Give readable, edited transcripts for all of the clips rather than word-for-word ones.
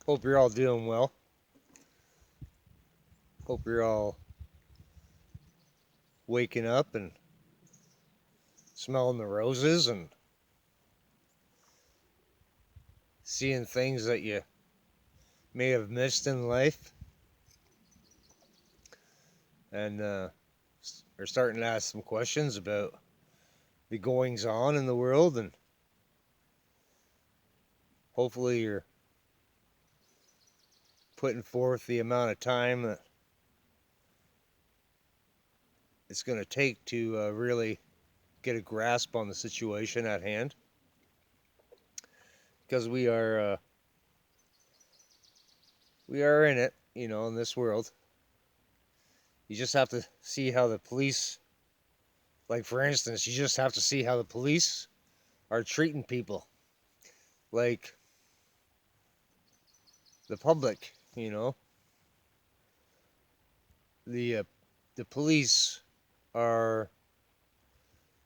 Hope you're all doing well. Hope you're all waking up and smelling the roses and seeing things that you may have missed in life, and are starting to ask some questions about the goings on in the world, and hopefully you're putting forth the amount of time that it's going to take to really get a grasp on the situation at hand, because we are in it, in this world. You just have to see how the police, like for instance, you just have to see how the police are treating people, like the public. The the police are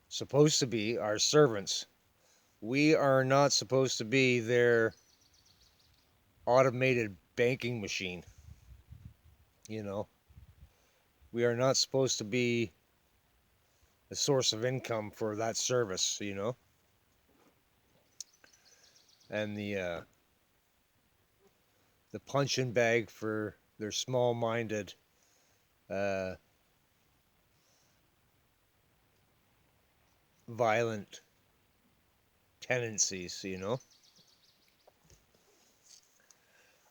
supposed to be our servants. We are not supposed to be their automated banking machine. We are not supposed to be a source of income for that service. And the punching bag for their small-minded violent tendencies.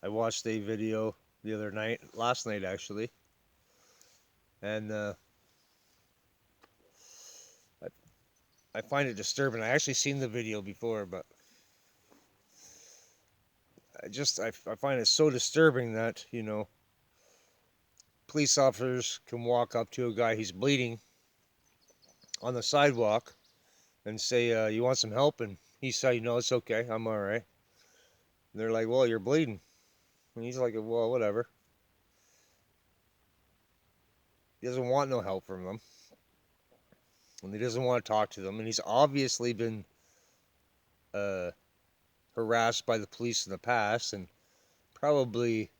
I watched a video the other night, last night actually, and I find it disturbing. I actually seen the video before, but I find it so disturbing that police officers can walk up to a guy, he's bleeding on the sidewalk, and say, you want some help? And he say, no, it's okay, I'm all right. And they're like, well, you're bleeding. And he's like, well, whatever. He doesn't want no help from them, and he doesn't want to talk to them, and he's obviously been harassed by the police in the past, and probably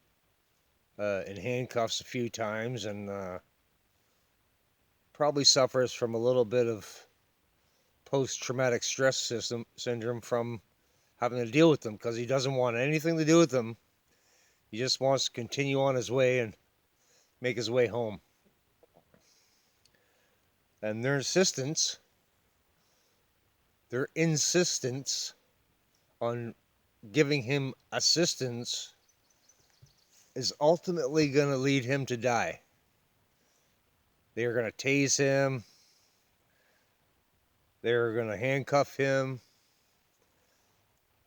in handcuffs a few times, and probably suffers from a little bit of post-traumatic stress syndrome from having to deal with them, because he doesn't want anything to do with them. He just wants to continue on his way and make his way home. And their insistence on giving him assistance is ultimately going to lead him to die. They're going to tase him. They're going to handcuff him.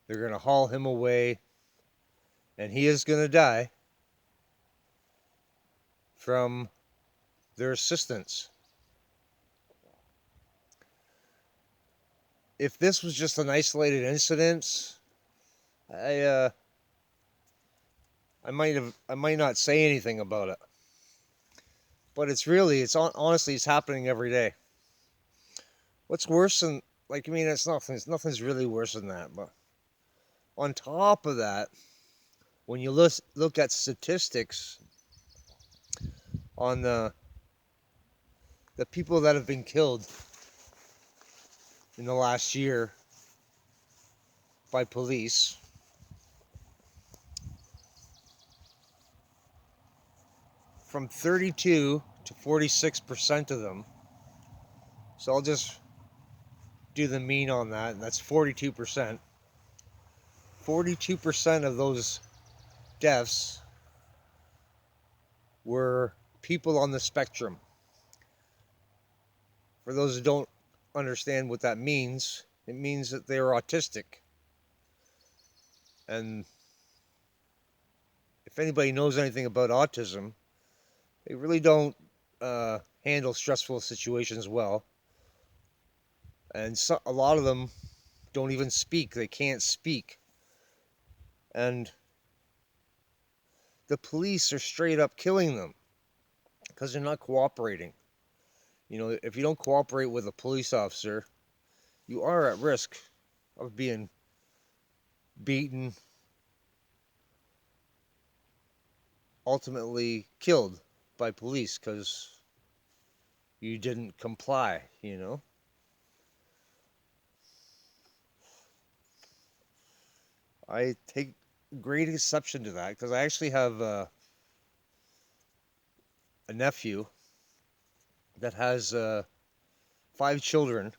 They're going to haul him away. And he is going to die from their assistance. If this was just an isolated incident, I might not say anything about it. But honestly, it's happening every day. What's worse than, nothing's really worse than that. But on top of that, when you look at statistics on the people that have been killed in the last year by police, from 32 to 46% of them, so I'll just do the mean on that, and that's 42%. 42% of those deaths were people on the spectrum. For those who don't understand what that means, it means that they're autistic. And if anybody knows anything about autism, they really don't handle stressful situations well. And a lot of them don't even speak. They can't speak. And the police are straight up killing them because they're not cooperating. If you don't cooperate with a police officer, you are at risk of being beaten, ultimately killed by police because you didn't comply, I take great exception to that because I actually have a nephew that has 5 children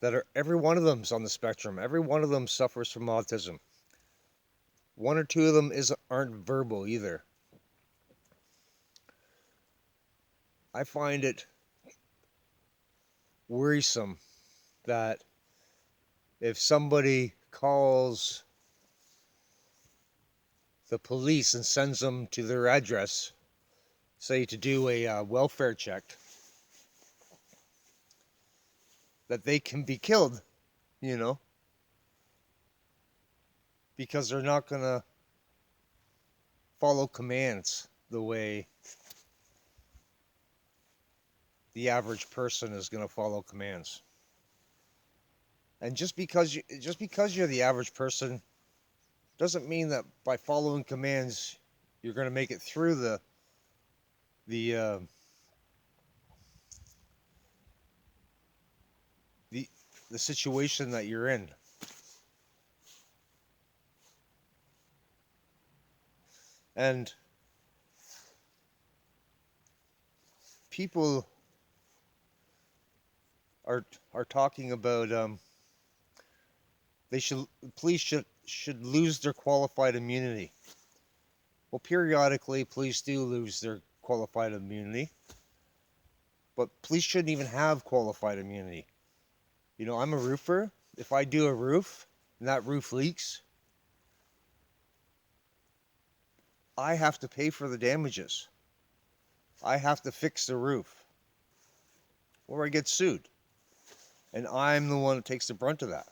that are, every one of them's on the spectrum. Every one of them suffers from autism. One or two of them aren't verbal either. I find it worrisome that if somebody calls the police and sends them to their address, say to do a welfare check, that they can be killed, you know, because they're not going to follow commands the way the average person is going to follow commands. And just because you're the average person doesn't mean that by following commands you're going to make it through the the the situation that you're in. And people are talking about police should lose their qualified immunity. Well, periodically police do lose their qualified immunity, but police shouldn't even have qualified immunity. I'm a roofer. If I do a roof and that roof leaks, I have to pay for the damages. I have to fix the roof, or I get sued. And I'm the one that takes the brunt of that.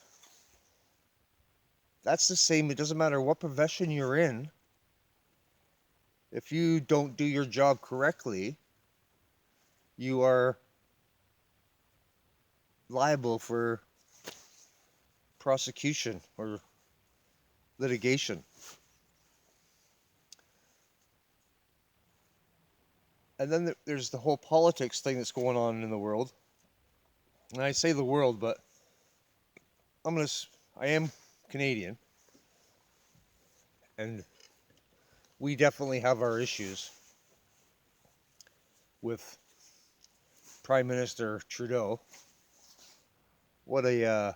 That's the same. It doesn't matter what profession you're in. If you don't do your job correctly, you are liable for prosecution or litigation. And then there's the whole politics thing that's going on in the world. And I say the world, but I am Canadian, and we definitely have our issues with Prime Minister Trudeau. What a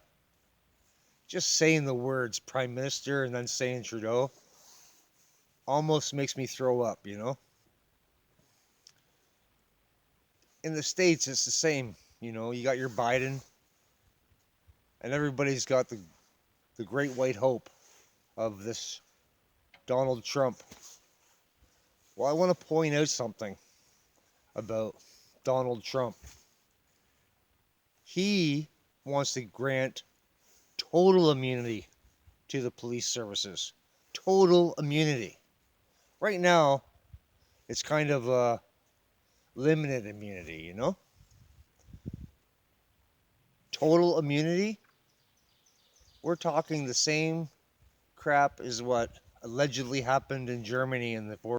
just saying the words Prime Minister and then saying Trudeau almost makes me throw up, In the States, it's the same. You got your Biden, and everybody's got the great white hope of this Donald Trump. Well, I want to point out something about Donald Trump. He wants to grant total immunity to the police services. Total immunity. Right now, it's kind of limited immunity, Total immunity? We're talking the same crap as what allegedly happened in Germany in the